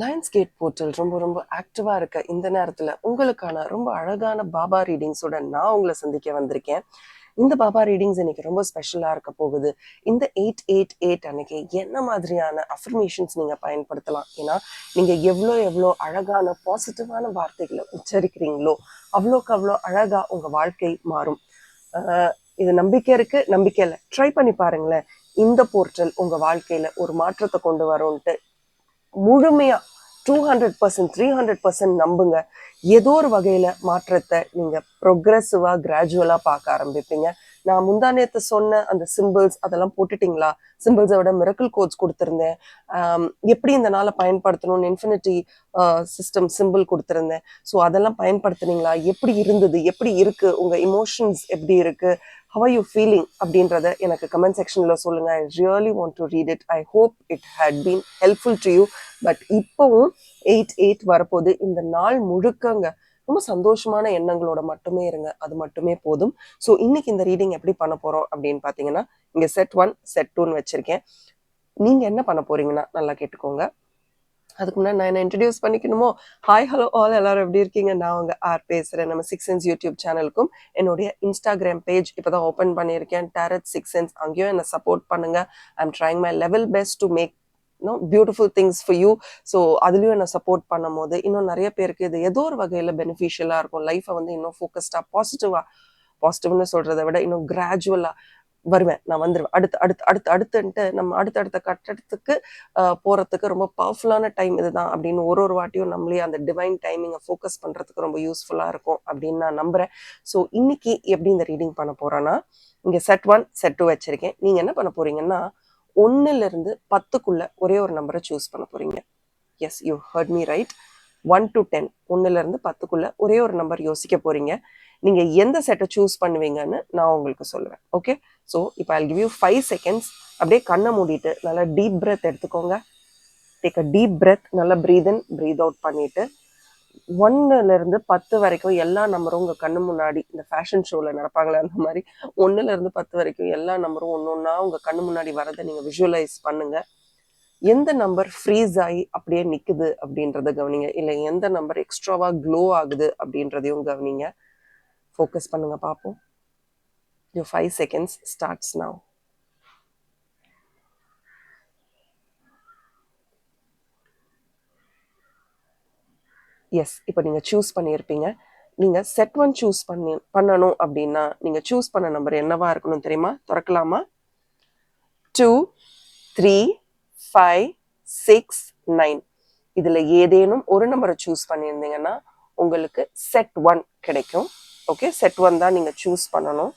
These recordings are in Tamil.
லயன்ஸ் கேட் போர்ட்டல் ரொம்ப ரொம்ப ஆக்டிவா இருக்க இந்த நேரத்துல உங்களுக்கான ரொம்ப அழகான பாபா ரீடிங்ஸோட நான் உங்களை சந்திக்க வந்திருக்கேன். இந்த பாபா ரீடிங்ஸ் இன்னைக்கு ரொம்ப ஸ்பெஷலா இருக்க போகுது. இந்த 888 அன்னைக்கு என்ன மாதிரியான அஃபர்மேஷன்ஸ் நீங்க பயன்படுத்தலாம்? ஏன்னா நீங்க எவ்வளோ அழகான பாசிட்டிவான வார்த்தைகளை உச்சரிக்கிறீங்களோ அவ்வளோக்கு அவ்வளோ அழகா உங்க வாழ்க்கை மாறும். இது நம்பிக்கை இருக்கு, நம்பிக்கை இல்லை, ட்ரை பண்ணி பாருங்களேன். இந்த போர்ட்டல் உங்க வாழ்க்கையில ஒரு மாற்றத்தை கொண்டு வரும்ட்டு முழுமையா 200% 300% நம்புங்க. ஏதோ ஒரு வகையில மாற்றத்தை நீங்க ப்ரொக்ரெசிவா கிராஜுவலா பார்க்க ஆரம்பிப்பீங்க. நான் முந்தானேத்து சொன்ன அந்த சிம்பிள்ஸ் அதெல்லாம் போட்டுட்டீங்களா? சிம்பிள்ஸை விட மிரக்கிள் கோட்ஸ் கொடுத்துருந்தேன். எப்படி இந்த நாளை பயன்படுத்தணும்னு இன்ஃபினிட்டி சிஸ்டம் சிம்பிள் கொடுத்துருந்தேன். ஸோ அதெல்லாம் பயன்படுத்துனீங்களா? எப்படி இருந்தது? எப்படி இருக்கு? உங்க இமோஷன்ஸ் எப்படி இருக்கு? how are you feeling அப்படின்றத எனக்கு கமெண்ட் செக்ஷன்ல சொல்லுங்க. I really want to read it. I hope it had been helpful to you. But இப்பவும் 8-8 வரப்போது. இந்த நாள் முழுக்கங்க ரொம்ப சந்தோஷமான எண்ணங்களோட மட்டுமே இருங்க, அது மட்டுமே போதும். ஸோ இன்னைக்கு இந்த ரீடிங் எப்படி பண்ண போறோம் அப்படின்னு பாத்தீங்கன்னா, இங்க செட் 1 செட் 2ன்னு வச்சிருக்கேன். நீங்க என்ன பண்ண போறீங்கன்னா நல்லா கேட்டுக்கோங்க. அதுக்கு முன்னாடி நான் என்ன இன்ட்ரடியூஸ் பண்ணிக்கணுமோ? ஹாய் ஹலோ ஆல், எல்லாரும் எப்படி இருக்கீங்க? நான் உங்க ஆர் பேசுறேன். நம்ம 6 சென்ஸ் யூடியூப் சேனலுக்கும் என்னுடைய இன்ஸ்டாகிராம் பேஜ் இப்போதான் ஓப்பன் பண்ணியிருக்கேன், டாரட் 6 சென்ஸ். அங்கேயும் என்ன சப்போர்ட் பண்ணுங்க. I'm trying my level best to make beautiful things for you. So அதுலயும் என்ன சப்போர்ட் பண்ணும் போது இன்னும் நிறைய பேருக்கு இது ஏதோ ஒரு வகையில பெனிஃபிஷியலா இருக்கும். லைஃபை வந்து இன்னும் ஃபோக்கஸ்டா பாசிட்டிவ்னு சொல்றதை விட இன்னும் கிராஜுவலா வருவேன், நான் வந்துடுவேன், அடுத்துன்ட்டு நம்ம அடுத்தடுத்த கட்டத்துக்கு போறதுக்கு ரொம்ப பவர்ஃபுல்லான டைம் இதுதான் அப்படின்னு ஒரு வாட்டியும் நம்மளே அந்த டிவைன் டைமிங்கை ஃபோக்கஸ் பண்றதுக்கு ரொம்ப யூஸ்ஃபுல்லா இருக்கும் அப்படின்னு நான் நம்புறேன். ஸோ இன்னைக்கு எப்படி இந்த ரீடிங் பண்ண போறேன்னா, இங்க செட் 1 செட் 2 வச்சிருக்கேன். நீங்க என்ன பண்ண போறீங்கன்னா, 1ல இருந்து 10க்குள்ள ஒரே ஒரு நம்பரை சூஸ் பண்ண போறீங்க. Yes, you heard me right. 1 to 10, 1ல இருந்து 10க்குள்ள ஒரே ஒரு நம்பர் யோசிக்க போறீங்க. நீங்க எந்த செட்டை சூஸ் பண்ணுவீங்கன்னு நான் உங்களுக்கு சொல்லுவேன். ஓகே, ஸோ இப்போ I'll give you 5 seconds. அப்படியே கண்ணை மூடிட்டு நல்லா டீப் பிரெத் எடுத்துக்கோங்க. Take a deep breadth. நல்லா ப்ரீத் இன் ப்ரீத் அவுட் பண்ணிட்டு 1ல இருந்து 10 வரைக்கும் எல்லா நம்பரும் உங்க கண்ணு முன்னாடி, இந்த ஃபேஷன் ஷோல நடப்பாங்களே அந்த மாதிரி 1ல இருந்து 10 வரைக்கும் எல்லா நம்பரும் ஒன்னொன்னா உங்க கண்ணு முன்னாடி வரதை நீங்க விஷுவலைஸ் பண்ணுங்க. எந்த நம்பர் ஃப்ரீஸ் ஆகி அப்படியே நிக்குது அப்படின்றத கவனிங்க. இல்லை எந்த நம்பர் எக்ஸ்ட்ராவா க்ளோ ஆகுது அப்படின்றதையும் கவனிங்க. ஃபோக்கஸ் பண்ணுங்க பார்ப்போம். Your 5 seconds starts now. S, இப்போ நீங்க சூஸ் பண்ணியிருப்பீங்க. நீங்க செட் 1 சூஸ் பண்ணணும் அப்படின்னா நீங்க சூஸ் பண்ண நம்பர் என்னவா இருக்கணும் தெரியுமா? திறக்கலாமா? 2, 3, 5, 6, 9. இதுல ஏதேனும் ஒரு நம்பரை சூஸ் பண்ணியிருந்தீங்கன்னா உங்களுக்கு செட் 1 கிடைக்கும். ஓகே, செட் 1 தான் நீங்க சூஸ் பண்ணணும்.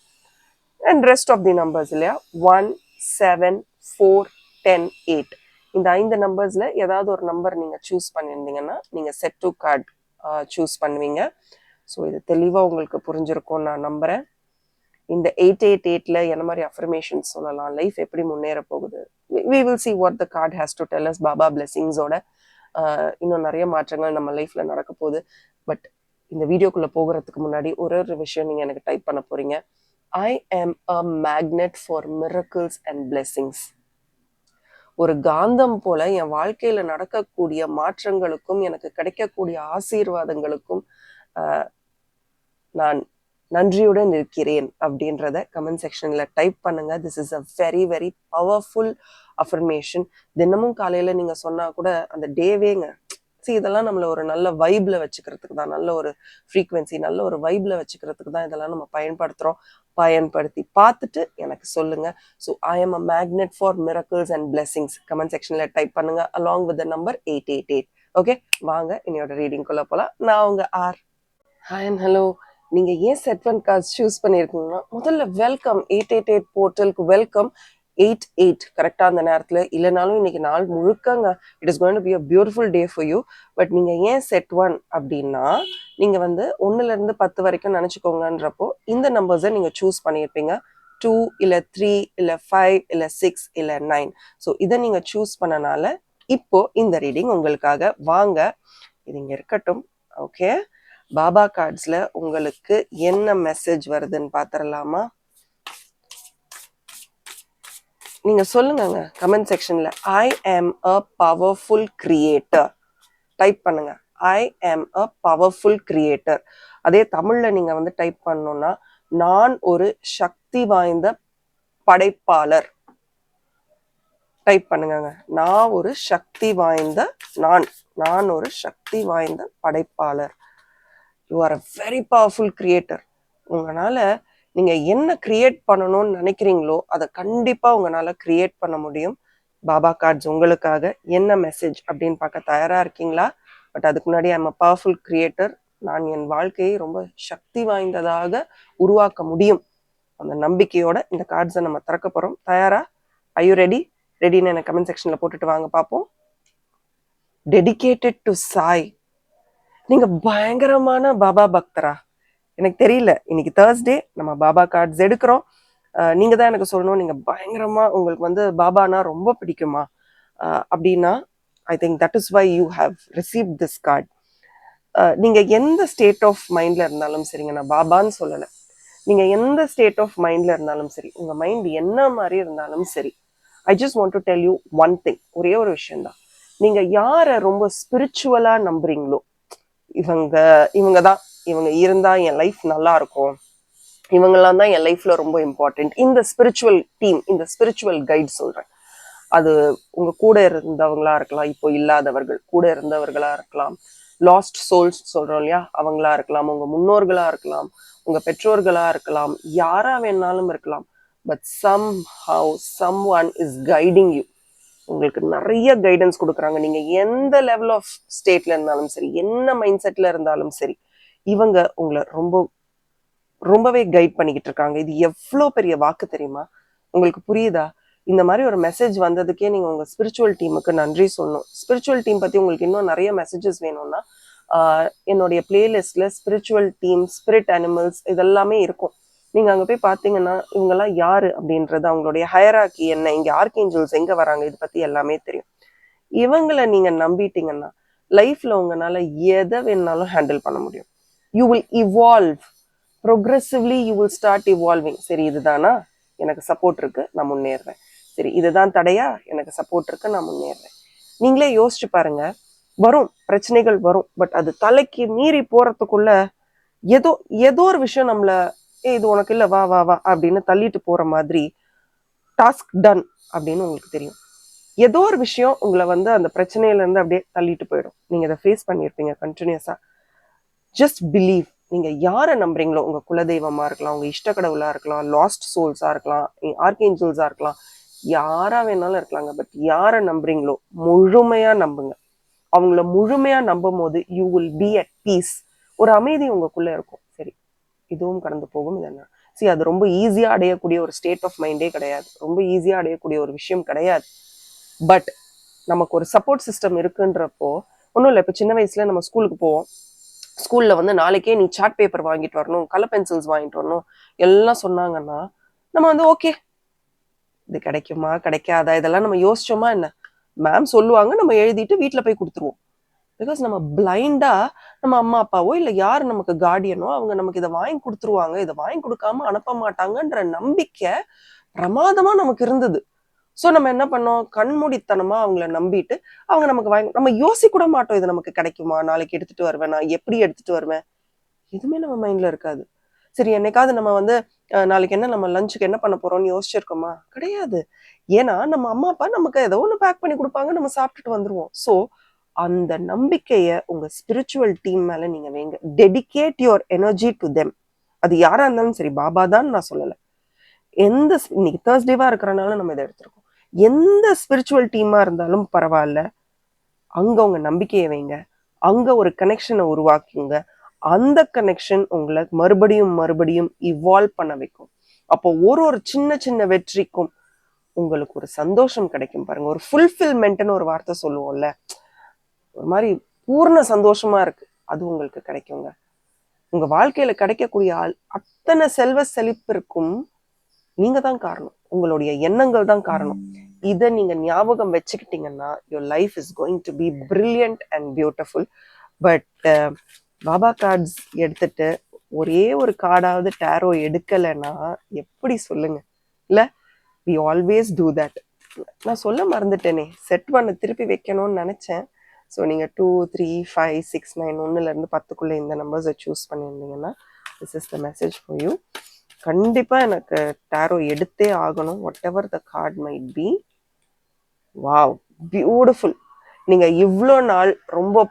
And rest of the numbers இல்லையா, 1, 7, 4, 10, 8, இந்த 5 நம்பர்ஸ்ல ஏதாவது ஒரு நம்பர் நீங்க சூஸ் பண்ணியிருந்தீங்கன்னா நீங்க செட் 2 கார்டு சூஸ் பண்ணுவீங்க. ஸோ இது தெளிவா உங்களுக்கு புரிஞ்சிருக்கும் நான் நம்புறேன். இந்த 888ல என்ன மாதிரி அஃபர்மேஷன்ஸ் சொல்லலாம், லைஃப் எப்படி முன்னேற போகுது, we will see what the card has to tell us. Baba பிளெஸிங்ஸோட இன்னும் நிறைய மாற்றங்கள் நம்ம லைஃப்ல நடக்க போகுது. பட் இந்த வீடியோக்குள்ள போகிறதுக்கு முன்னாடி ஒரு விஷயம் நீங்க எனக்கு டைப் பண்ண போறீங்க. I am a magnet for miracles and blessings. ஒரு காந்தம் போல என் வாழ்க்கையில நடக்கக்கூடிய மாற்றங்களுக்கும் எனக்கு கிடைக்கக்கூடிய ஆசீர்வாதங்களுக்கும் நான் நன்றியுடன் இருக்கிறேன் அப்படின்றத கமெண்ட் செக்ஷன்ல டைப் பண்ணுங்க. This is a very very powerful affirmation. தினமும் காலையில நீங்க சொன்னா கூட அந்த டேவேங்க, இதெல்லாம் நம்மள ஒரு நல்ல வைப்ல வச்சுக்கிறதுக்கு தான், நல்ல ஒரு ஃப்ரீக்வன்சி, நல்ல ஒரு வைப்ல வச்சுக்கிறதுக்கு தான் இதெல்லாம் நம்ம பயன்படுத்துறோம். பயன்படுத்தி பார்த்துட்டு எனக்கு சொல்லுங்க. So I am a magnet for miracles and blessings comment செக்ஷன்ல டைப் பண்ணுங்க along with the number 888. Okay, வாங்க என்னோட ரீடிங்குள்ள போலாம். நான் உங்க ஆர். Hi and hello. நீங்க ஏன் செட் 1 கார்ட்ஸ் சூஸ் பண்ணியிருக்கீங்கன்னா, முதல்ல வெல்கம் 888 போர்ட்டலுக்கு வெல்கம். 8-8 கரெக்டா அந்த நேரத்துல இல்லைனாலும் இன்னைக்கு நாள் முழுக்கங்க it is going to be a beautiful day for you. But நீங்க ஏன் செட் 1 அப்படின்னா, நீங்க வந்து 1ல இருந்து 10 வரைக்கும் நினைச்சுக்கோங்கன்றப்போ இந்த நம்பர்ஸை நீங்க சூஸ் பண்ணியிருப்பீங்க. 2 இல்ல 3 இல்ல 5 இல்ல 6 இல்ல 9. ஸோ இதை நீங்க சூஸ் பண்ணனால இப்போ இந்த ரீடிங் உங்களுக்காக. வாங்க, இது இங்க இருக்கட்டும். ஓகே, பாபா கார்ட்ஸ்ல உங்களுக்கு என்ன மெசேஜ் வருதுன்னு பாத்திரலாமா? நீங்க சொல்லுங்க கமெண்ட் செக்ஷன்ல. ஐ ஆம் அ பவர்ஃபுல் கிரியேட்டர். டைப் பண்ணுங்க. ஐ am a பவர்ஃபுல் கிரியேட்டர். அதே தமிழ்ல நீங்க வந்து டைப் பண்ணணும்னா, நான் ஒரு சக்தி வாய்ந்த படைப்பாளர். டைப் பண்ணுங்க. நான் ஒரு சக்தி வாய்ந்த நான் ஒரு சக்தி வாய்ந்த படைப்பாளர். You are a very powerful creator. உங்களால நீங்க என்ன கிரியேட் பண்ணணும்னு நினைக்கிறீங்களோ அதை கண்டிப்பா உங்களால கிரியேட் பண்ண முடியும். பாபா கார்ட்ஸ் உங்களுக்காக என்ன மெசேஜ் அப்படின்னு பார்க்க தயாரா இருக்கீங்களா? பட் அதுக்கு முன்னாடி ஐம் அ பவர்ஃபுல் கிரியேட்டர். நான் என் வாழ்க்கையை ரொம்ப சக்தி வாய்ந்ததாக உருவாக்க முடியும். அந்த நம்பிக்கையோட இந்த கார்ட்ஸை நம்ம திறக்க போறோம். தயாரா? I you ready? ரெடின்னு எனக்கு கமெண்ட் செக்ஷன்ல போட்டுட்டு வாங்க பார்ப்போம். Dedicated to Sai. நீங்க பயங்கரமான பாபா பக்தரா? எனக்கு தெரியல. இன்னைக்கு தேர்ஸ்டே நம்ம பாபா கார்ட்ஸ் எடுக்கிறோம். நீங்க தான் எனக்கு சொல்லணும், நீங்க பயங்கரமா உங்களுக்கு வந்து பாபானா ரொம்ப பிடிக்குமா அப்படின்னா, I think that is why you have receive this card. நீங்க எந்த ஸ்டேட் ஆஃப் மைண்ட்ல இருந்தாலும் சரிங்க, நான் பாபான்னு சொல்லலை, நீங்க எந்த ஸ்டேட் ஆஃப் மைண்ட்ல இருந்தாலும் சரி, உங்க மைண்ட் என்ன மாதிரி இருந்தாலும் சரி, I just want to tell you one thing. ஒரே ஒரு விஷயம்தான். நீங்க யாரை ரொம்ப ஸ்பிரிச்சுவலா நம்புறீங்களோ, இவங்க தான், இவங்க இருந்தா என் லைஃப் நல்லா இருக்கும், இவங்கெல்லாம் தான் என் லைஃப்ல ரொம்ப இம்பார்ட்டன்ட், இந்த ஸ்பிரிச்சுவல் டீம், இந்த ஸ்பிரிச்சுவல் கைட் சொல்றேன். அது உங்க கூட இருந்தவங்களா இருக்கலாம், இப்போ இல்லாதவர்கள், கூட இருந்தவர்களா இருக்கலாம், லாஸ்ட் சோல்ஸ் சொல்றோம் இல்லையா, அவங்களா இருக்கலாம், உங்க முன்னோர்களா இருக்கலாம், உங்க பெற்றோர்களா இருக்கலாம், யாரா வேணாலும் இருக்கலாம். But someone is guiding you. உங்களுக்கு நிறைய கைடன்ஸ் கொடுக்குறாங்க. நீங்க எந்த லெவல் ஆஃப் ஸ்டேட்ல இருந்தாலும் சரி, என்ன மைண்ட் செட்ல இருந்தாலும் சரி, இவங்க உங்களை ரொம்பவே கைட் பண்ணிக்கிட்டு இருக்காங்க. இது எவ்வளோ பெரிய வாக்கு தெரியுமா? உங்களுக்கு புரியுதா? இந்த மாதிரி ஒரு மெசேஜ் வந்ததுக்கே நீங்க உங்க ஸ்பிரிச்சுவல் டீமுக்கு நன்றி சொல்லணும். ஸ்பிரிச்சுவல் டீம் பத்தி உங்களுக்கு இன்னும் நிறைய மெசேஜஸ் வேணும்னா என்னுடைய பிளேலிஸ்ட்ல ஸ்பிரிச்சுவல் டீம், ஸ்பிரிட் அனிமல்ஸ் இதெல்லாமே இருக்கும். நீங்க அங்க போய் பாத்தீங்கன்னா இவங்கெல்லாம் யாரு அப்படின்றது, அவங்களுடைய ஹயராக்கி என்ன, இங்க ஆர்கேஞ்சல்ஸ் எங்க வராங்க, இது பத்தி எல்லாமே தெரியும். இவங்களை நீங்க நம்பிட்டீங்கன்னா லைஃப்ல உங்களால எதை வேணாலும் ஹேண்டில் பண்ண முடியும். You will evolve progressively, you will start evolving. சரி, இதுதானா, எனக்கு சப்போர்ட் இருக்கு, நான் முன்னேறுறேன். சரி, இதுதான் தடையா, எனக்கு சப்போர்ட் இருக்கு, நான் முன்னேறுறேன். நீங்களே யோசிச்சு பாருங்க. வரும் பிரச்சனைகள் வரும், பட் அது தலைக்கு மீறி போறதுக்குள்ள ஏதோ ஒரு விஷயம் நம்மள இது உனக்கு இல்ல, வா வா வா அப்படின்னு தள்ளிட்டு போற மாதிரி, டாஸ்க் டன் அப்படின்னு உங்களுக்கு தெரியும். ஏதோ ஒரு விஷயம் உங்களை வந்து அந்த பிரச்சனையில இருந்து அப்படியே தள்ளிட்டு போயிடும். நீங்க இதை ஃபேஸ் பண்ணியிருப்பீங்க கண்டினியூஸா. Just believe. நீங்க யாரை நம்புறீங்களோ, உங்க குலதெய்வமா இருக்கலாம், உங்க இஷ்ட கடவுளா இருக்கலாம், லாஸ்ட் சோல்ஸா இருக்கலாம், ஆர்கேஞ்சல்ஸா இருக்கலாம், யாரா வேணாலும் இருக்கலாங்க. பட் யாரை நம்புறீங்களோ முழுமையா நம்புங்க. அவங்கள முழுமையா நம்பும் போது you will be at piece. ஒரு அமைதி உங்களுக்குள்ள இருக்கும். சரி, இதுவும் கடந்து போகும், இது என்ன. சரி, அது ரொம்ப ஈஸியா அடையக்கூடிய ஒரு ஸ்டேட் ஆஃப் மைண்டே கிடையாது, ரொம்ப ஈஸியா அடையக்கூடிய ஒரு விஷயம் கிடையாது. பட் நமக்கு ஒரு சப்போர்ட் சிஸ்டம் இருக்குன்றப்போ ஒன்றும் இல்லை. இப்போ சின்ன வயசுல நம்ம ஸ்கூலுக்கு போவோம். ஸ்கூல்ல வந்து நாளைக்கே நீ சார்ட் பேப்பர் வாங்கிட்டு வரணும், கலர் பென்சில்ஸ் வாங்கிட்டு வரணும் எல்லாம் சொன்னாங்கன்னா நம்ம வந்து ஓகே, இது கிடைக்குமா கிடைக்காதா இதெல்லாம் நம்ம யோசிச்சோமா என்ன? மேம் சொல்லுவாங்க, நம்ம எழுதிட்டு வீட்டுல போய் கொடுத்துருவோம். பிகாஸ் நம்ம பிளைண்டா நம்ம அம்மா அப்பாவோ இல்லை யார் நமக்கு கார்டியனோ அவங்க நமக்கு இதை வாங்கி கொடுத்துருவாங்க, இதை வாங்கி கொடுக்காம அனுப்ப மாட்டாங்கன்ற நம்பிக்கை பிரமாதமா நமக்கு இருந்தது. ஸோ நம்ம என்ன பண்ணோம், கண்மூடித்தனமா அவங்கள நம்பிட்டு அவங்க நமக்கு வாங்கி, நம்ம யோசிக்க கூட மாட்டோம் இது நமக்கு கிடைக்குமா, நாளைக்கு எடுத்துட்டு வருவேன், நான் எப்படி எடுத்துட்டு வருவேன், எதுவுமே நம்ம மைண்ட்ல இருக்காது. சரி, என்னைக்காவது நம்ம வந்து நாளைக்கு என்ன நம்ம லஞ்சுக்கு என்ன பண்ண போறோம்னு யோசிச்சிருக்கோமா? கிடையாது. ஏன்னா நம்ம அம்மா அப்பா நமக்கு ஏதோ ஒன்று பேக் பண்ணி கொடுப்பாங்க, நம்ம சாப்பிட்டுட்டு வந்துருவோம். ஸோ அந்த நம்பிக்கைய உங்க ஸ்பிரிச்சுவல் டீம் மேல நீங்க வைங்க. Dedicate your energy to them. அது யாரா இருந்தாலும் சரி, பாபா தான் நான் சொல்லலை. இன்னைக்கு தேர்ஸ்டேவா இருக்கிறனால நம்ம இதை எடுத்திருக்கோம். எந்த ஸ்பிரிச்சுவல் டீமா இருந்தாலும் பரவாயில்ல, அங்க உங்க நம்பிக்கையை வைங்க, அங்க ஒரு கனெக்ஷனை உருவாக்குங்க. அந்த கனெக்ஷன் உங்களை மறுபடியும் இவால்வ் பண்ண வைக்கும். அப்போ ஒரு சின்ன சின்ன வெற்றிக்கும் உங்களுக்கு ஒரு சந்தோஷம் கிடைக்கும் பாருங்க. ஒரு ஃபுல்ஃபில்மெண்ட்னு ஒரு வார்த்தை சொல்லுவோம்ல, ஒரு மாதிரி பூர்ண சந்தோஷமா இருக்கு, அது உங்களுக்கு கிடைக்குங்க. உங்க வாழ்க்கையில கிடைக்கக்கூடிய அத்தனை செல்வ செழிப்பிற்கும் நீங்க தான் காரணம், உங்களுடைய எண்ணங்கள் தான் காரணம். இதை நீங்க ஞாபகம் வச்சுக்கிட்டீங்கன்னா your life is going to be brilliant and beautiful. But Baba cards எடுத்துட்டு ஒரே ஒரு கார்டாவது டேரோ எடுக்கலைன்னா எப்படி சொல்லுங்க? இல்ல, வி ஆல்வேஸ் டூ தட். நான் சொல்ல மறந்துட்டேனே, செட் பண்ண திருப்பி வைக்கணும்னு நினைச்சேன், ஸோ நீங்கள் 2 3 5 6 9 1லேருந்து 10க்குள்ளே இந்த நம்பர்ஸை சூஸ் பண்ணியிருந்தீங்கன்னா this is the message for you. கண்டிப்பாக எனக்கு டேரோ எடுத்தே ஆகணும், what ever the card might be. Wow, beautiful. நீங்க இவ்வளோ நாள் ரொம்ப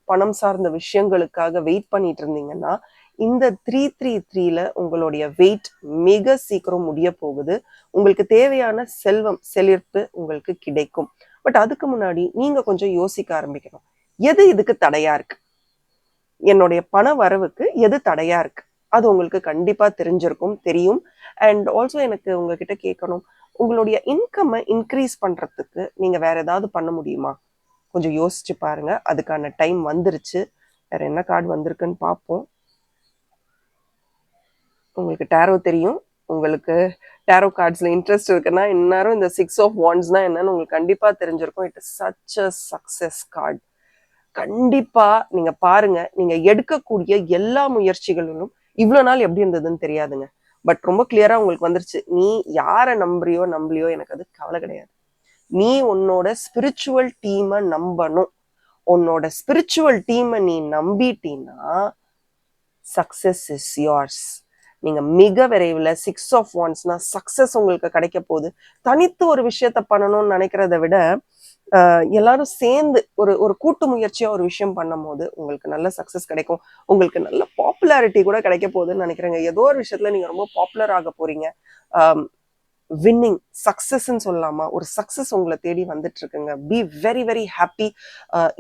பணம் சார்ந்த விஷயங்களுக்காக வெயிட் பண்ணிட்டு இருந்தீங்கன்னா இந்த 333ல உங்களுடைய வெயிட் மிக சீக்கிரம் முடிய போகுது. உங்களுக்கு தேவையான செல்வம் செழிப்பு உங்களுக்கு கிடைக்கும். பட் அதுக்கு முன்னாடி நீங்க கொஞ்சம் யோசிக்க ஆரம்பிக்கணும், எது இதுக்கு தடையா இருக்கு, என்னுடைய பண வரவுக்கு எது தடையா இருக்கு. அது உங்களுக்கு கண்டிப்பா தெரியும். அண்ட் ஆல்சோ எனக்கு உங்ககிட்ட கேட்கணும், உங்களுடைய இன்கம்மை இன்க்ரீஸ் பண்றதுக்கு நீங்க வேற ஏதாவது பண்ண முடியுமா? கொஞ்சம் யோசிச்சு பாருங்க. அதுக்கான டைம் வந்துருச்சு. வேற என்ன கார்டு வந்திருக்குன்னு பார்ப்போம். உங்களுக்கு டேரோ தெரியும், உங்களுக்கு டேரோ கார்ட்ஸ்ல இன்ட்ரெஸ்ட் இருக்குன்னா இந்நேரம் இந்த 6 ஆஃப் வாண்ட்ஸ்னா என்னன்னு உங்களுக்கு கண்டிப்பா தெரிஞ்சிருக்கும். It is such a success card. கண்டிப்பா நீங்க பாருங்க, நீங்க எடுக்கக்கூடிய எல்லா முயற்சிகளிலும் இவ்வளவு நாள் எப்படி இருந்ததுன்னு தெரியாதுங்க, பட் ரொம்ப கிளியரா உங்களுக்கு வந்துருச்சு. நீ யாரை நம்பலையோ எனக்கு அது கவலை கிடையாது. நீ உன்னோட ஸ்பிரிச்சுவல் டீமை நம்பணும். உன்னோட ஸ்பிரிச்சுவல் டீமை நீ நம்பிட்டீன்னா சக்சஸ் இஸ் யோர்ஸ். நீங்க மிக விரைவில் 6 ஆஃப் வாண்ட்ஸ்னா சக்சஸ் உங்களுக்கு கிடைக்க போகுது. தனித்து ஒரு விஷயத்த பண்ணணும்னு நினைக்கிறத விட எல்லாரும் சேர்ந்து ஒரு கூட்டு முயற்சியா ஒரு விஷயம் பண்ணும் போது உங்களுக்கு நல்ல சக்சஸ் கிடைக்கும். உங்களுக்கு நல்ல பாப்புலாரிட்டி கூட கிடைக்க போகுதுன்னு நினைக்கிறேங்க. ஏதோ ஒரு விஷயத்துல நீங்க ரொம்ப பாப்புலர் ஆக போறீங்க. வின்னிங் சக்சஸ்ன்னு சொல்லலாமா, ஒரு சக்சஸ் உங்களை தேடி வந்துட்டு இருக்குங்க. Be very very happy.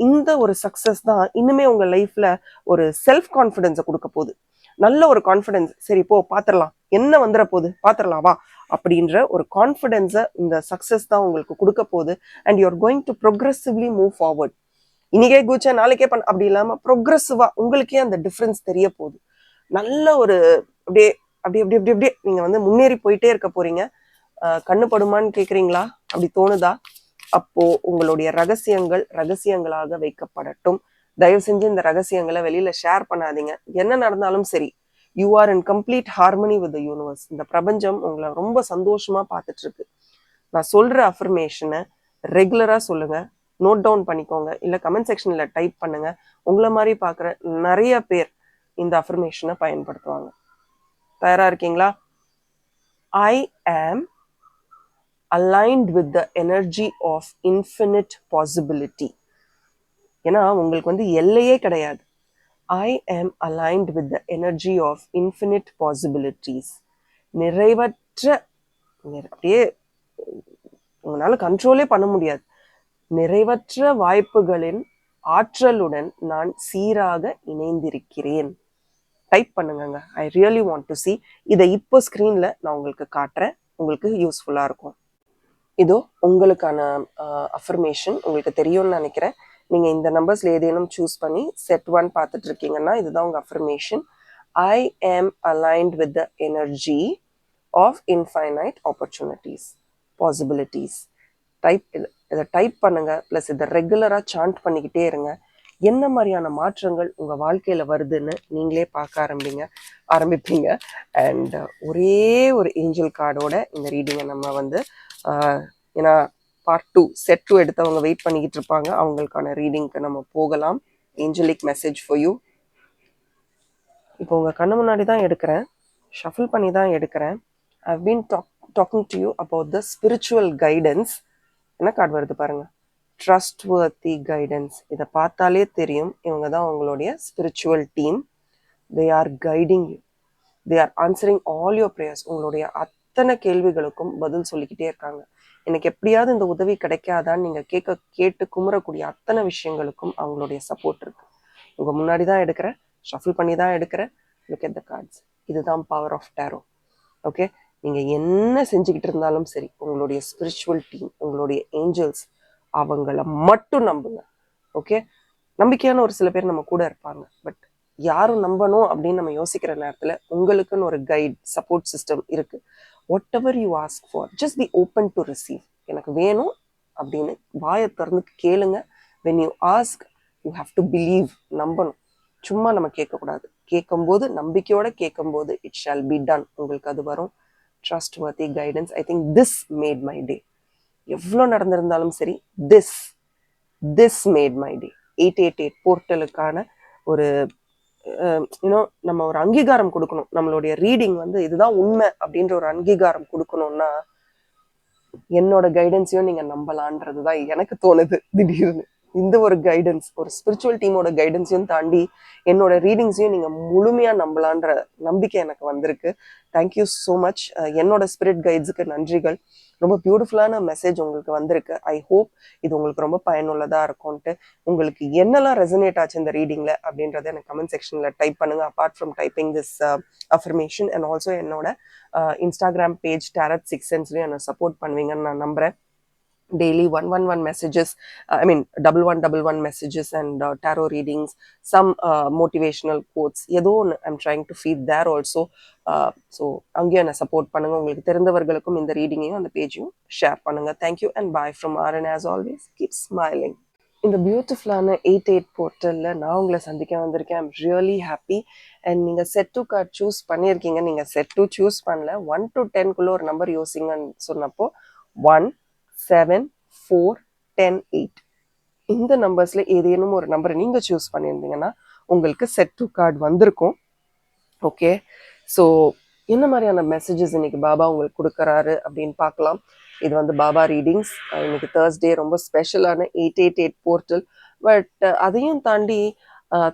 இந்த ஒரு சக்சஸ் தான் இன்னுமே உங்க லைஃப்ல ஒரு செல்ஃப் கான்ஃபிடென்ஸை கொடுக்க போகுது. நல்ல ஒரு கான்ஃபிடென்ஸ், சரி போ பாத்திரலாம், என்ன வந்துட போகுது பாத்திரலாம் வா அப்படின்ற ஒரு கான்ஃபிடென்ஸை இந்த சக்சஸ் தான் உங்களுக்கு கொடுக்க போகுது. And you're going to progressively move forward. இன்னைக்கே குச்சா நாளைக்கே பண்ண அப்படி இல்லாம ப்ரோக்ரெசிவா உங்களுக்கே அந்த டிஃபரன்ஸ் தெரிய போகுது. நல்ல ஒரு அப்படியே அப்படி அப்படி அப்படி அப்படியே நீங்க வந்து முன்னேறி போயிட்டே இருக்க போறீங்க. கண்ணு படுமான்னு கேக்குறீங்களா? அப்படி தோணுதா? அப்போ உங்களுடைய ரகசியங்களாக வைக்கப்படட்டும். தயவு செஞ்சு இந்த ரகசியங்களை வெளியில ஷேர் பண்ணாதீங்க. என்ன நடந்தாலும் சரி, you are in complete harmony with the universe. இந்த பிரபஞ்சம் உங்களை ரொம்ப சந்தோஷமா பார்த்துட்டு இருக்கு. நான் சொல்ற அஃபர்மேஷனை ரெகுலரா சொல்லுங்க, நோட் டவுன் பண்ணிக்கோங்க, இல்ல கமெண்ட் செக்ஷன்ல டைப் பண்ணுங்க. உங்களை மாதிரி பாக்குற நிறைய பேர் இந்த அஃபர்மேஷனை பயன்படுத்துவாங்க. தயாரா இருக்கீங்களா? I am aligned with the energy of infinite possibility. ஏன்னா உங்களுக்கு வந்து எல்லையே கிடையாது. I am aligned with the energy of infinite possibilities. நிறைவற்ற, அப்படியே உங்களால கண்ட்ரோலே பண்ண முடியாது, நிறைவற்ற வாய்ப்புகளின் ஆற்றலுடன் நான் சீராக இணைந்திருக்கிறேன். டைப் பண்ணுங்க. I really want to C. இதை இப்போ ஸ்க்ரீன்ல நான் உங்களுக்கு காட்டுறேன், உங்களுக்கு யூஸ்ஃபுல்லா இருக்கும். இதோ உங்களுக்கான அஃபர்மேஷன். உங்களுக்கு தெரியும்னு நினைக்கிறேன். நீங்க இந்த நம்பர்ஸ்ல ஏதேனும் சூஸ் பண்ணி செட் 1 பார்த்துட்டு இருக்கீங்கன்னா இதுதான் உங்க affirmation. I am aligned with the energy of infinite opportunities possibilities. இதை டைப் பண்ணுங்க. ப்ளஸ் இதை ரெகுலரா சாண்ட் பண்ணிக்கிட்டே இருங்க. என்ன மாதிரியான மாற்றங்கள் உங்க வாழ்க்கையில வருதுன்னு நீங்களே பார்க்க ஆரம்பிப்பீங்க. அண்ட் ஒரே ஒரு ஏஞ்சல் கார்டோட இந்த ரீடிங்கை நம்ம வந்து ஏன்னா பார்ட் 2 செட் 2 எடுத்தவங்க வெயிட் பண்ணிக்கிட்டு இருப்பாங்க, அவங்களுக்கான ரீடிங்க்கு நம்ம போகலாம். Angelic message for you. இப்போ உங்க கண்ணு முன்னாடி தான் எடுக்கிறேன், ஷஃபில் பண்ணி தான் எடுக்கிறேன். I've been talking to you about the spiritual guidance. என்ன கார்டு வருது பாருங்க, ட்ரஸ்ட்வர்த்தி கைடன்ஸ். இதை பார்த்தாலே தெரியும் இவங்க தான் உங்களுடைய spiritual team. They are guiding you, they are answering all your prayers. உங்களுடைய அத்தனை கேள்விகளுக்கும் பதில் சொல்லிக்கிட்டே இருக்காங்க. எனக்கு எப்படியாவது இந்த உதவி கிடைக்காதான்னு நீங்க கேட்டு குமுறக்கூடிய அத்தனை விஷயங்களுக்கும் அவங்களுடைய சப்போர்ட் இருக்கு. உங்க முன்னாடி தான் எடுக்கிறேன், ஷஃபில் பண்ணி தான் எடுக்கிறேன். Look at the cards. இதுதான் பவர் ஆஃப் டேரோ. ஓகே, நீங்க என்ன செஞ்சுக்கிட்டு இருந்தாலும் சரி, உங்களுடைய ஸ்பிரிச்சுவல் டீம், உங்களுடைய ஏஞ்சல்ஸ், அவங்கள மட்டும் நம்புங்க. ஓகே, நம்பிக்கையான ஒரு சில பேர் நம்ம கூட இருப்பாங்க, பட் யாரும் நம்பணும் அப்படின்னு நம்ம யோசிக்கிற நேரத்துல உங்களுக்குன்னு ஒரு கைட் சப்போர்ட் சிஸ்டம் இருக்கு. What ever you ask for, just be open to receive. எனக்கு வேணும் அப்படின்னு வாயை திறந்து கேளுங்க. When you ask, you have to believe, நம்பணும். சும்மா நம்ம கேட்கக்கூடாது. கேட்கும்போது நம்பிக்கையோட கேட்கும்போது இட் ஷால் பி டன். உங்களுக்கு அது வரும். Trustworthy guidance. I think this made my day. எவ்வளோ நடந்திருந்தாலும் சரி, this this made my day. 888 போர்ட்டலுக்கான ஒரு நம்ம ஒரு அங்கீகாரம் கொடுக்கணும். நம்மளுடைய ரீடிங் வந்து இதுதான் உண்மை அப்படின்ற ஒரு அங்கீகாரம் கொடுக்கணும்னா என்னோட கைடன்ஸையும் நீங்க நம்பலான்றதுதான் எனக்கு தோணுது திடீர்னு. இந்த ஒரு கைடன்ஸ், ஒரு ஸ்பிரிச்சுவல் டீமோட கைடன்ஸையும் தாண்டி என்னோட ரீடிங்ஸையும் நீங்க முழுமையா நம்பலான்ற நம்பிக்கை எனக்கு வந்திருக்கு. Thank you so much. என்னோட ஸ்பிரிட் கைட்ஸுக்கு நன்றிகள். ரொம்ப பியூட்டிஃபுல்லான மெசேஜ் உங்களுக்கு வந்திருக்கு. ஐ ஹோப் இது உங்களுக்கு ரொம்ப பயனுள்ளதா இருக்கும்ட்டு. உங்களுக்கு என்னெல்லாம் ரெசனேட் ஆச்சு இந்த ரீடிங்ல அப்படின்றத எனக்கு கமெண்ட் செக்ஷன்ல டைப் பண்ணுங்க. Apart from typing this affirmation and also என்னோட இன்ஸ்டாகிராம் பேஜ் டேரட் 6 சென்ஸ்லயும் என்ன சப்போர்ட் பண்ணுவீங்கன்னு நான் நம்புறேன். Daily 111 messages, I mean 1111 messages and tarot readings, some motivational quotes, ஏதோ ஒன்று I'm trying to feed there also. So அங்கேயும் என்ன சப்போர்ட் பண்ணுங்க. உங்களுக்கு தெரிந்தவர்களுக்கும் இந்த ரீடிங்கையும் அந்த பேஜையும் ஷேர் பண்ணுங்க. Thank you and bye from RN. As always keep smiling. இந்த பியூட்டிஃபுல்லான 88 போர்ட்டலில் நான் உங்களை சந்திக்க வந்திருக்கேன். I'm really happy. அண்ட் நீங்கள் செட் டூ கார்டு சூஸ் பண்ணியிருக்கீங்க. நீங்கள் செட் டூ சூஸ் பண்ணல, 1 to 10 ஒரு நம்பர் யோசிங்கன்னு சொன்னப்போ 1, 7, 4, 10, 8 இந்த நம்பர்ஸ்ல ஏதேனும் ஒரு நம்பரை நீங்க சூஸ் பண்ணியிருந்தீங்கன்னா உங்களுக்கு செட் டூ கார்டு வந்திருக்கும். ஓகே, ஸோ என்ன மாதிரியான மெசேஜஸ் இன்னைக்கு பாபா உங்களுக்கு கொடுக்குறாரு அப்படின்னு பார்க்கலாம். இது வந்து பாபா ரீடிங்ஸ். இன்னைக்கு தேர்ஸ்டே ரொம்ப ஸ்பெஷலான 888 போர்ட்டல். பட் அதையும் தாண்டி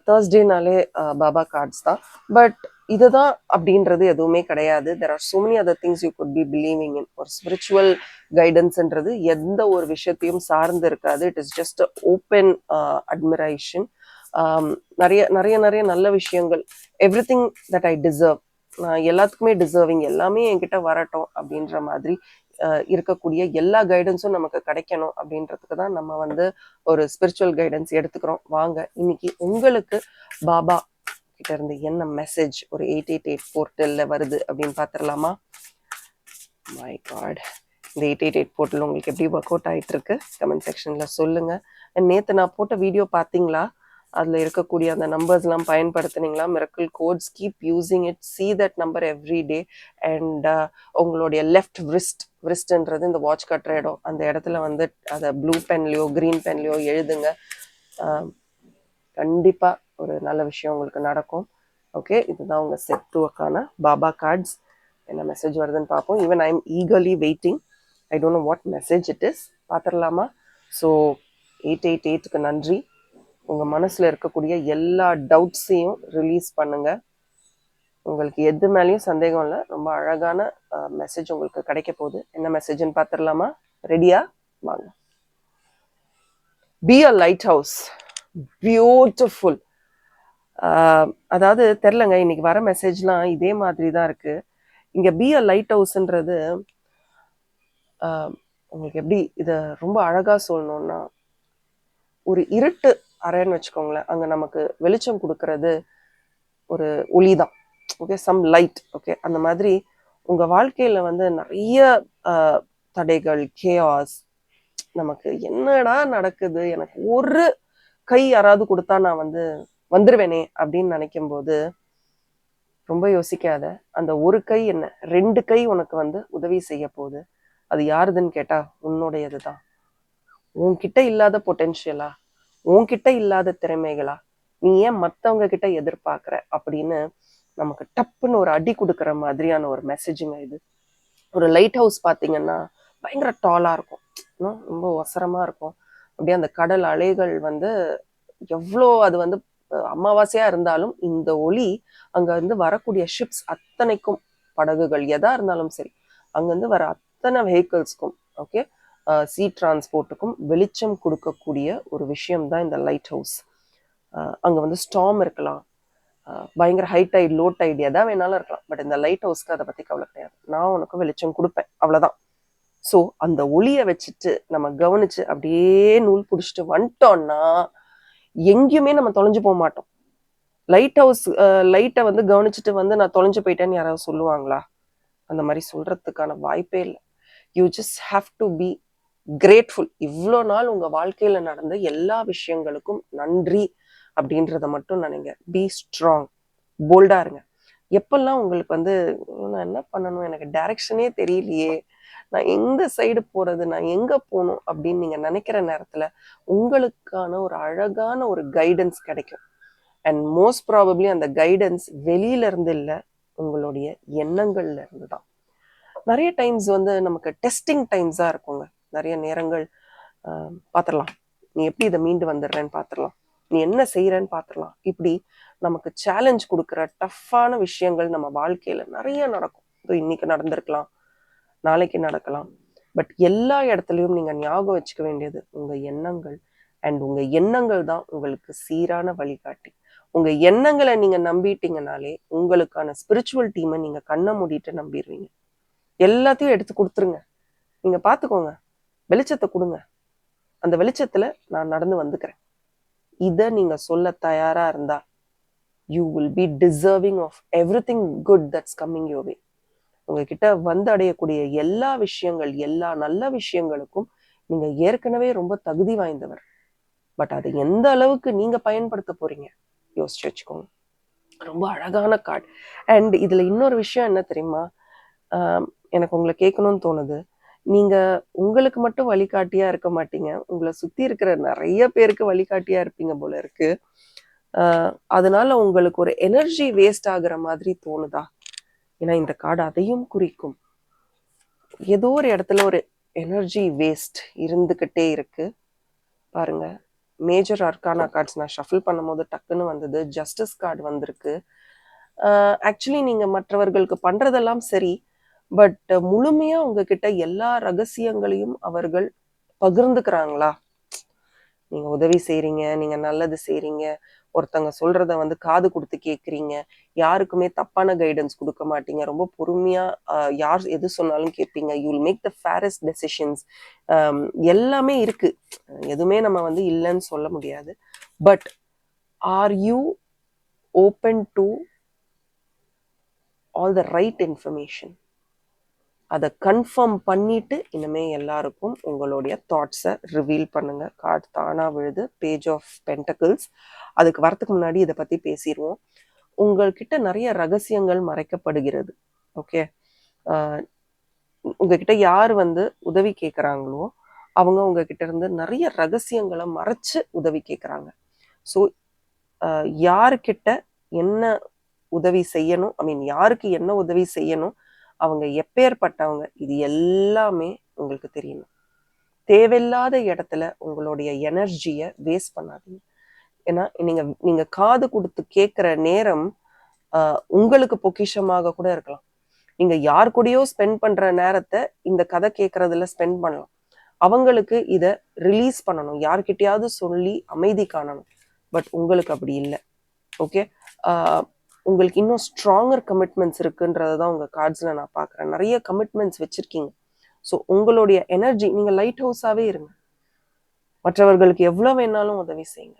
தேர்ஸ்டேனாலே பாபா கார்ட்ஸ் தான். பட் இதுதான் அப்படின்றது எதுவுமே கிடையாது. There are so many other things you could be believing இன். ஒரு ஸ்பிரிச்சுவல் கைடன்ஸ்ன்றது எந்த ஒரு விஷயத்தையும் சார்ந்து இருக்காது. It is just open admiration. நிறைய நிறைய நிறைய நல்ல விஷயங்கள், every thing that I deserve, எல்லாத்துக்குமே டிசர்விங், எல்லாமே என்கிட்ட வரட்டும் அப்படின்ற மாதிரி இருக்கக்கூடிய எல்லா கைடன்ஸும் நமக்கு கிடைக்கணும் அப்படின்றதுக்கு தான் நம்ம வந்து ஒரு ஸ்பிரிச்சுவல் கைடன்ஸ் எடுத்துக்கிறோம். வாங்க இன்னைக்கு உங்களுக்கு பாபா கிட்ட இருந்து என்ன மெசேஜ் ஒரு 888 போர்ட்டல்ல வருது அப்படின்னு பார்த்துடலாமா? மை காட், இந்த 888 போர்ட்டல் உங்களுக்கு எப்படி ஒர்க் அவுட் ஆகிட்டு இருக்கு கமெண்ட் செக்ஷன்ல சொல்லுங்க. நேற்று நான் போட்ட வீடியோ பார்த்தீங்களா? அதில் இருக்கக்கூடிய அந்த நம்பர்ஸ்லாம் பயன்படுத்துனீங்களா? Miracle codes, keep using it, see that number every day. And உங்களுடைய லெஃப்ட் விரிஸ்ட்ன்றது இந்த வாட்ச் கட்டுற இடம், அந்த இடத்துல வந்து அதை ப்ளூ பென்லையோ க்ரீன் பென்லையோ எழுதுங்க. கண்டிப்பாக ஒரு நல்ல விஷயம் உங்களுக்கு நடக்கும். ஓகே, இதுதான் உங்கள் செட் டூக்கான பாபா கார்ட்ஸ். என்ன மெசேஜ் வருதுன்னு பார்ப்போம். Even I am eagerly waiting. I don't know what message it is. பார்த்துடலாமா? ஸோ 888க்கு நன்றி. உங்கள் மனசில் இருக்கக்கூடிய எல்லா டவுட்ஸையும் ரிலீஸ் பண்ணுங்க. உங்களுக்கு எது மேலேயும் சந்தேகம் இல்லை. ரொம்ப அழகான மெசேஜ் உங்களுக்கு கிடைக்க போகுது. என்ன மெசேஜ்னு பார்த்துடலாமா? ரெடியா? வாங்க. Be a light house. Beautiful. அதாவது தெரிலங்க, இன்னைக்கு வர மெசேஜ்லாம் இதே மாதிரி தான் இருக்கு. இங்கே பி அ லைட் ஹவுஸ்ன்றது உங்களுக்கு எப்படி இதை ரொம்ப அழகாக சொல்லணும்னா, ஒரு இருட்டு அறைன்னு வச்சுக்கோங்களேன். அங்கே நமக்கு வெளிச்சம் கொடுக்கறது ஒரு ஒளி தான். Okay, some light. ஓகே, அந்த மாதிரி உங்கள் வாழ்க்கையில் வந்து நிறைய தடைகள், கேஆஸ், நமக்கு என்னடா நடக்குது, எனக்கு ஒரு கை யாராவது கொடுத்தா நான் வந்து வந்துருவேனே அப்படின்னு நினைக்கும் போது ரொம்ப யோசிக்காத. அந்த ஒரு கை என்ன, 2 கை உனக்கு வந்து உதவி செய்ய போகுது. அது யாருதுன்னு கேட்டா உன்னுடையது தான். உன்கிட்ட இல்லாத பொட்டென்ஷியலா, உன்கிட்ட இல்லாத திறமைகளா, நீ ஏன் மற்றவங்க கிட்ட எதிர்பார்க்குற அப்படின்னு நமக்கு டப்புன்னு ஒரு அடி கொடுக்குற மாதிரியான ஒரு மெசேஜுங்க இது. ஒரு லைட் ஹவுஸ் பார்த்தீங்கன்னா பயங்கர டாலாக இருக்கும், ரொம்ப ஒசரமாக இருக்கும். அப்படியே அந்த கடல் அலைகள் வந்து எவ்வளோ அது வந்து அமாவாசையாக இருந்தாலும் இந்த ஒளி அங்கேருந்து வரக்கூடிய ஷிப்ஸ் அத்தனைக்கும், படகுகள் எதா இருந்தாலும் சரி, அங்கேருந்து வர அத்தனை வெஹிக்கிள்ஸ்க்கும், ஓகே, சீ டிரான்ஸ்போர்ட்டுக்கும் வெளிச்சம் கொடுக்கக்கூடிய ஒரு விஷயம் தான் இந்த லைட் ஹவுஸ். அங்கே வந்து ஸ்டார்ம் இருக்கலாம், பயங்கர ஹை டைட், லோ டைட், எதா வேணாலும் இருக்கலாம். பட் இந்த லைட் ஹவுஸ்க்கு அதை பற்றி கவலை கிடையாது. நான் உனக்கு வெளிச்சம் கொடுப்பேன், அவ்வளோதான். ஸோ அந்த ஒளியை வச்சுட்டு நம்ம கவனிச்சு அப்படியே நூல் பிடிச்சிட்டு வந்துட்டோம்னா எங்கேயுமே நம்ம தொலைஞ்சு போக மாட்டோம். லைட் ஹவுஸ் லைட்டை வந்து கவனிச்சுட்டு வந்து நான் தொலைஞ்சு போயிட்டேன்னு யாராவது சொல்லுவாங்களா? அந்த மாதிரி சொல்றதுக்கான வாய்ப்பே இல்லை. You just have to be grateful. இவ்வளோ நாள் உங்க வாழ்க்கையில நடந்த எல்லா விஷயங்களுக்கும் நன்றி அப்படின்றத மட்டும் நினைங்க. பி ஸ்ட்ராங், போல்டா இருங்க. எப்பெல்லாம் உங்களுக்கு வந்து நான் என்ன பண்ணணும், எனக்கு டைரக்ஷனே தெரியலையே, நான் எந்த சைடு போறது, நான் எங்க போகணும் அப்படின்னு நீங்க நினைக்கிற நேரத்துல உங்களுக்கான ஒரு அழகான ஒரு கைடன்ஸ் கிடைக்கும். அண்ட் மோஸ்ட் ப்ராபப்ளி அந்த கைடன்ஸ் வெளியில இருந்து இல்ல, உங்களுடைய எண்ணங்கள்ல இருந்து தான். நிறைய டைம்ஸ் வந்து நமக்கு டெஸ்டிங் டைம்ஸா இருக்குங்க. நிறைய நேரங்கள் பாத்திரலாம், நீ எப்படி இதை மீண்டு வந்துடுறேன்னு பாத்திரலாம், நீ என்ன செய்யறன்னு பாத்திரலாம். இப்படி நமக்கு சேலஞ்ச் கொடுக்குற டஃப்பான விஷயங்கள் நம்ம வாழ்க்கையில நிறைய நடக்கும். இன்னைக்கு நடந்திருக்கலாம், நாளைக்கு நடக்கலாம். பட் எல்லா இடத்துலயும் நீங்க ஞாபகம் வச்சுக்க வேண்டியது உங்க எண்ணங்கள். அண்ட் உங்க எண்ணங்கள் தான் உங்களுக்கு சீரான வழிகாட்டி. உங்க எண்ணங்களை நீங்க நம்பிட்டீங்கனாலே உங்களுக்கான ஸ்பிரிச்சுவல் டீமை நீங்க கண்ணை மூடிட்டு நம்பிடுவீங்க. எல்லாத்தையும் எடுத்து கொடுத்துருங்க, நீங்க பாத்துக்கோங்க, வெளிச்சத்தை கொடுங்க, அந்த வெளிச்சத்துல நான் நடந்து வந்துக்கிறேன். இத நீங்க சொல்ல தயாரா இருந்தா you will be deserving of everything good that's coming your way. உங்ககிட்ட வந்து அடையக்கூடிய எல்லா விஷயங்கள், எல்லா நல்ல விஷயங்களுக்கும் நீங்க ஏற்கனவே ரொம்ப தகுதி வாய்ந்தவர். பட் அதை எந்த அளவுக்கு நீங்க பயன்படுத்த போறீங்க யோசிச்சு வச்சுக்கோங்க. ரொம்ப அழகான கார்டு. அண்ட் இதுல இன்னொரு விஷயம் என்ன தெரியுமா, எனக்கு உங்களை கேட்கணும்னு தோணுது. நீங்க உங்களுக்கு மட்டும் வழிகாட்டியா இருக்க மாட்டீங்க, உங்களை சுத்தி இருக்கிற நிறைய பேருக்கு வழிகாட்டியா இருப்பீங்க போல இருக்கு. அதனால உங்களுக்கு ஒரு எனர்ஜி வேஸ்ட் ஆகுற மாதிரி தோணுதா? ஏன்னா இந்த கார்டு அதையும் குறிக்கும். ஏதோ ஒரு இடத்துல ஒரு எனர்ஜி வேஸ்ட் இருந்துகிட்டே இருக்கு பாருங்க. மேஜர் அர்கானா கார்ட்ஸ் நான் ஷஃபில் பண்ணும்போது டக்குன்னு வந்தது, ஜஸ்டிஸ் கார்டு வந்திருக்கு. ஆக்சுவலி நீங்க மற்றவர்களுக்கு பண்றதெல்லாம் சரி, பட் முழுமையா உங்ககிட்ட எல்லா ரகசியங்களையும் அவர்கள் பகிர்ந்துக்கிறாங்களா? நீங்க உதவி செய்றீங்க, நீங்க நல்லது செய்றீங்க, ஒருத்தங்க சொல்றத வந்து காது கொடுத்து கேட்குறீங்க, யாருக்குமே தப்பான கைடன்ஸ் கொடுக்க மாட்டீங்க, ரொம்ப பொறுமையா யார் எது சொன்னாலும் கேட்பீங்க, you will make the fairest decisions. எல்லாமே இருக்கு, எதுவுமே நம்ம வந்து இல்லைன்னு சொல்ல முடியாது. But are you open to all the right information? அதை கன்ஃபார்ம் பண்ணிட்டு இனிமே எல்லாருக்கும் உங்களுடைய தாட்ஸை ரிவீல் பண்ணுங்க. கார்டு தானா விழுது, பேஜ் ஆஃப் பென்டக்கிள்ஸ். அதுக்கு வரத்துக்கு முன்னாடி இதை பத்தி பேசிடுவோம். உங்ககிட்ட நிறைய ரகசியங்கள் மறைக்கப்படுகிறது. ஓகே, உங்ககிட்ட யார் வந்து உதவி கேட்குறாங்களோ அவங்க உங்ககிட்ட இருந்து நிறைய ரகசியங்களை மறைச்சு உதவி கேட்குறாங்க. ஸோ யாருக்கிட்ட என்ன உதவி செய்யணும், ஐ மீன் யாருக்கு என்ன உதவி செய்யணும், அவங்க எப்பேற்பட்டவங்க, இது எல்லாமே உங்களுக்கு தெரியணும். தேவையில்லாத இடத்துல உங்களுடைய எனர்ஜியை வேஸ்ட் பண்ணாதீங்க. ஏன்னா நீங்க காது கொடுத்து கேட்குற நேரம் உங்களுக்கு பொக்கிஷமாக கூட இருக்கலாம். நீங்க யார் கூடயோ ஸ்பெண்ட் பண்ற நேரத்தை இந்த கதை கேட்கறதுல ஸ்பெண்ட் பண்ணலாம். அவங்களுக்கு இதை ரிலீஸ் பண்ணணும், யார்கிட்டயாவது சொல்லி அமைதி காணணும். பட் உங்களுக்கு அப்படி இல்லை. ஓகே, உங்களுக்கு இன்னும் ஸ்ட்ராங்கர் கமிட்மெண்ட்ஸ் இருக்குன்றதை தான் உங்கள் கார்ட்ஸில் நான் பார்க்குறேன். நிறைய கமிட்மெண்ட்ஸ் வச்சுருக்கீங்க. ஸோ உங்களுடைய எனர்ஜி, நீங்கள் லைட் ஹவுஸாகவே இருங்க, மற்றவர்களுக்கு எவ்வளோ வேணாலும் உதவி செய்யுங்க.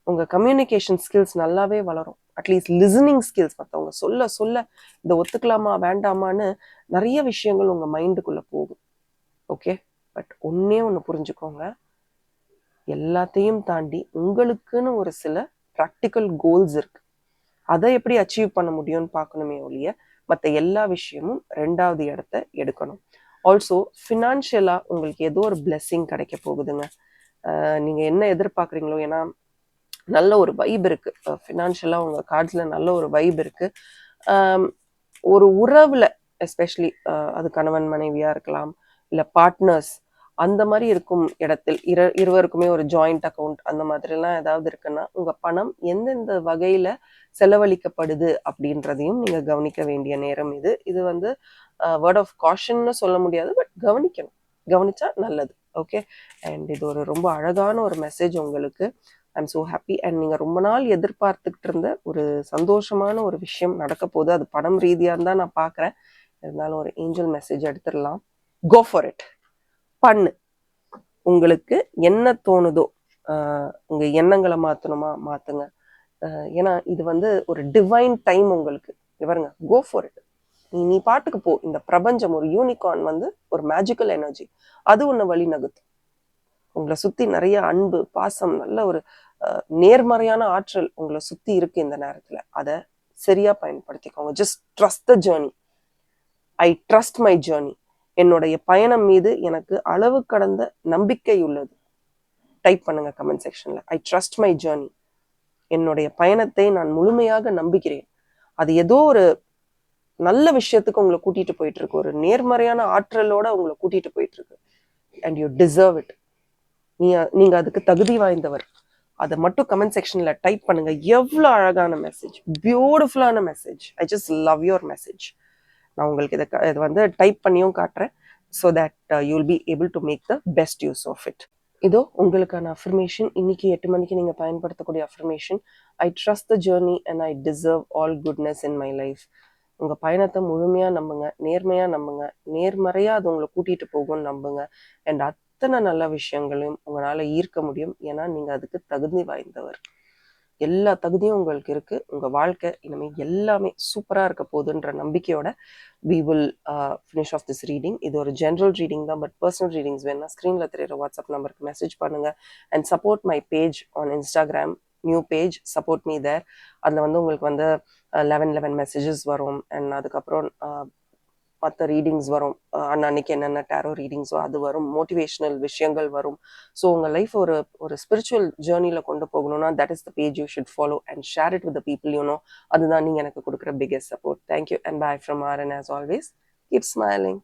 உங்கள் கம்யூனிகேஷன் ஸ்கில்ஸ் நல்லாவே வளரும். அட்லீஸ்ட் லிசனிங் ஸ்கில்ஸ், மற்றவங்க சொல்ல சொல்ல இதை ஒத்துக்கலாமா வேண்டாமான்னு நிறைய விஷயங்கள் உங்கள் மைண்டுக்குள்ளே போகும். ஓகே, பட் ஒன்றே ஒன்று புரிஞ்சுக்கோங்க, எல்லாத்தையும் தாண்டி உங்களுக்குன்னு ஒரு சில ப்ராக்டிக்கல் கோல்ஸ் இருக்கு. அதை எப்படி அச்சீவ் பண்ண முடியும்னு பார்க்கணுமே ஒழிய மற்ற எல்லா விஷயமும் ரெண்டாவது இடத்த எடுக்கணும். ஆல்சோ ஃபினான்ஷியலாக உங்களுக்கு ஏதோ ஒரு பிளெஸ்ஸிங் கிடைக்க போகுதுங்க. நீங்கள் என்ன எதிர்பார்க்குறீங்களோ, ஏன்னா நல்ல ஒரு வைப் இருக்கு ஃபினான்ஷியலாக உங்கள் கார்ட்ஸில், நல்ல ஒரு வைப் இருக்கு. ஒரு உறவில் எஸ்பெஷலி அது கணவன் மனைவியாக இருக்கலாம், இல்லை பார்ட்னர்ஸ், அந்த மாதிரி இருக்கும் இடத்தில் இருவருக்குமே ஒரு ஜாயிண்ட் அக்கௌண்ட் அந்த மாதிரிலாம் ஏதாவது இருக்குன்னா உங்கள் பணம் எந்தெந்த வகையில் செலவழிக்கப்படுது அப்படின்றதையும் நீங்கள் கவனிக்க வேண்டிய நேரம் இது. இது வந்து வேர்ட் ஆஃப் காஷன்னு சொல்ல முடியாது, பட் கவனிக்கணும், கவனிச்சா நல்லது. ஓகே, அண்ட் இது ஒரு ரொம்ப அழகான ஒரு மெசேஜ் உங்களுக்கு. I am so happy. And நீங்கள் ரொம்ப நாள் எதிர்பார்த்துக்கிட்டு இருந்த ஒரு சந்தோஷமான ஒரு விஷயம் நடக்க போகுது. அது பணம் ரீதியாக இருந்தால் நான் பார்க்குறேன், இருந்தாலும் ஒரு ஏஞ்சல் மெசேஜ் எடுத்துடலாம். கோ ஃபார் இட், பண்ணு. உங்களுக்கு என்ன தோணுதோ, உங்க எண்ணங்களை மாற்றணுமா மாற்றுங்க. ஏன்னா இது வந்து ஒரு டிவைன் டைம் உங்களுக்கு. பாருங்க, கோ ஃபார் இட். நீ பாட்டுக்கு போ. இந்த பிரபஞ்சம் ஒரு யூனிகார்ன் வந்து ஒரு மேஜிக்கல் எனர்ஜி, அது ஒன்று வழி நகுத்து. உங்களை சுற்றி நிறைய அன்பு, பாசம், நல்ல ஒரு நேர்மறையான ஆற்றல் உங்களை சுற்றி இருக்கு இந்த நேரத்தில். அதை சரியா பயன்படுத்திக்கோங்க. Just trust the journey. I trust my journey. என்னுடைய பயணம் மீது எனக்கு அளவு கடந்த நம்பிக்கை உள்ளது. டைப் பண்ணுங்க கமெண்ட் செக்ஷன்ல. I trust my journey. என்னுடைய பயணத்தை நான் முழுமையாக நம்புகிறேன். அது ஏதோ ஒரு நல்ல விஷயத்துக்கு உங்களை கூட்டிட்டு போயிட்டு இருக்கு. ஒரு நேர்மறையான ஆற்றலோட உங்களை கூட்டிட்டு போயிட்டு இருக்கு. And you deserve it. நீங்க அதுக்கு தகுதி வாய்ந்தவர். அதை மட்டும் கமெண்ட் செக்ஷன்ல டைப் பண்ணுங்க. எவ்வளவு அழகான மெசேஜ், பியூட்டிஃபுல்லான message. I just love your message. நான் உங்களுக்கு இதை வந்து டைப் பண்ணியும் காட்டுறேன். So that you will be able to make the best use of it. இதோ உங்களுக்கான அஃபர்மேஷன். இன்னைக்கு 8 மணிக்கு நீங்க பயன்படுத்தக்கூடிய affirmation. I trust the journey and I deserve all goodness in my life. உங்க பயணத்தை முழுமையா நம்புங்க, நேர்மையா நம்புங்க, நேர்மறையா அது உங்களை கூட்டிட்டு போகும்னு நம்புங்க. அண்ட் அத்தனை நல்ல விஷயங்களையும் உங்களால ஈர்க்க முடியும். ஏன்னா நீங்க அதுக்கு தகுதி வாய்ந்தவர். எல்லா தகுதியும் உங்களுக்கு இருக்கு. உங்க வாழ்க்கை இனிமே எல்லாமே சூப்பரா இருக்க போகுதுன்ற நம்பிக்கையோட we will finish off this reading. இது ஒரு ஜென்ரல் ரீடிங் தான். பட் பர்சனல் ரீடிங்ஸ் வேணும்னா ஸ்க்ரீன்ல தெரியுற வாட்ஸ்அப் நம்பருக்கு மெசேஜ் பண்ணுங்க. And support my page on Instagram, new page, support me there. அதில் வந்து உங்களுக்கு வந்து 11 மெசேஜஸ் வரும். அண்ட் அதுக்கப்புறம் மற்ற ரீடிங்ஸ் வரும். அன்னைக்கு என்னென்ன டேரோ ரீடிங்ஸோ அது வரும். மோட்டிவேஷனல் விஷயங்கள் வரும். ஸோ உங்கள் லைஃப் ஒரு ஸ்பிரிச்சுவல் ஜேர்னியில் கொண்டு போகணும்னா that is the page you should follow and share it with the people you know. அதுதான் நீங்கள் எனக்கு கொடுக்குற biggest support. Thank you and bye from RN. As always, keep smiling.